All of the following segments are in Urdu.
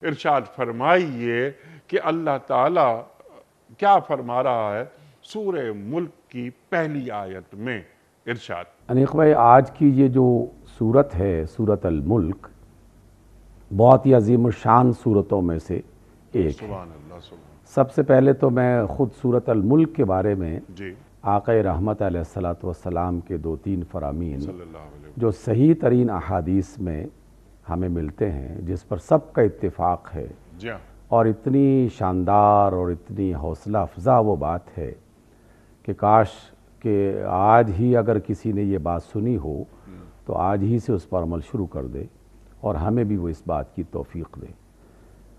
ارشاد فرمائیے کہ اللہ تعالیٰ کیا فرما رہا ہے سورہ ملک کی پہلی آیت میں. ارشاد. انیق بھائی، آج کی یہ جو سورت ہے سورت الملک، بہت ہی عظیم الشان صورتوں میں سے ایک ہے. سبحان اللہ. سب سے پہلے تو میں خود سورت الملک کے بارے میں جی آقا رحمت علیہ السلام کے 2-3 فرامین صلی اللہ علیہ جو صحیح ترین احادیث میں ہمیں ملتے ہیں، جس پر سب کا اتفاق ہے، جی ہاں اور اتنی شاندار اور اتنی حوصلہ افزا وہ بات ہے کہ کاش کہ آج ہی اگر کسی نے یہ بات سنی ہو تو آج ہی سے اس پر عمل شروع کر دے اور ہمیں بھی وہ اس بات کی توفیق دے.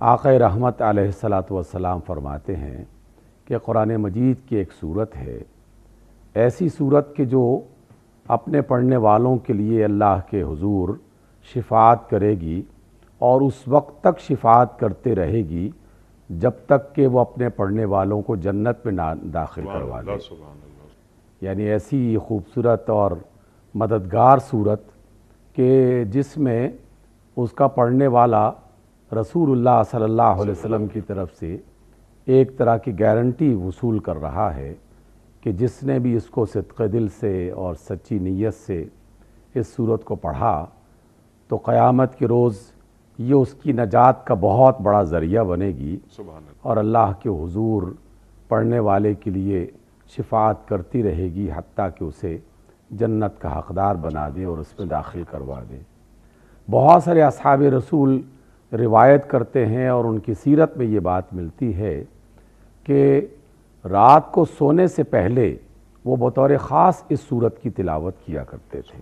آقا رحمت علیہ السلام فرماتے ہیں کہ قرآن مجید کی ایک صورت ہے، ایسی صورت کہ جو اپنے پڑھنے والوں کے لیے اللہ کے حضور شفاعت کرے گی اور اس وقت تک شفاعت کرتے رہے گی جب تک کہ وہ اپنے پڑھنے والوں کو جنت میں نہ داخل کروا دے. سبحان اللہ. یعنی ایسی خوبصورت اور مددگار صورت کہ جس میں اس کا پڑھنے والا رسول اللہ صلی اللہ علیہ وسلم کی طرف سے ایک طرح کی گارنٹی وصول کر رہا ہے کہ جس نے بھی اس کو صدق دل سے اور سچی نیت سے اس صورت کو پڑھا تو قیامت کے روز یہ اس کی نجات کا بہت بڑا ذریعہ بنے گی، سبحان اللہ. اور اللہ کے حضور پڑھنے والے کے لیے شفاعت کرتی رہے گی حتیٰ کہ اسے جنت کا حقدار بنا دے اور اس میں داخل کروا دے. بہت سارے اصحاب رسول روایت کرتے ہیں اور ان کی سیرت میں یہ بات ملتی ہے کہ رات کو سونے سے پہلے وہ بطور خاص اس صورت کی تلاوت کیا کرتے تھے.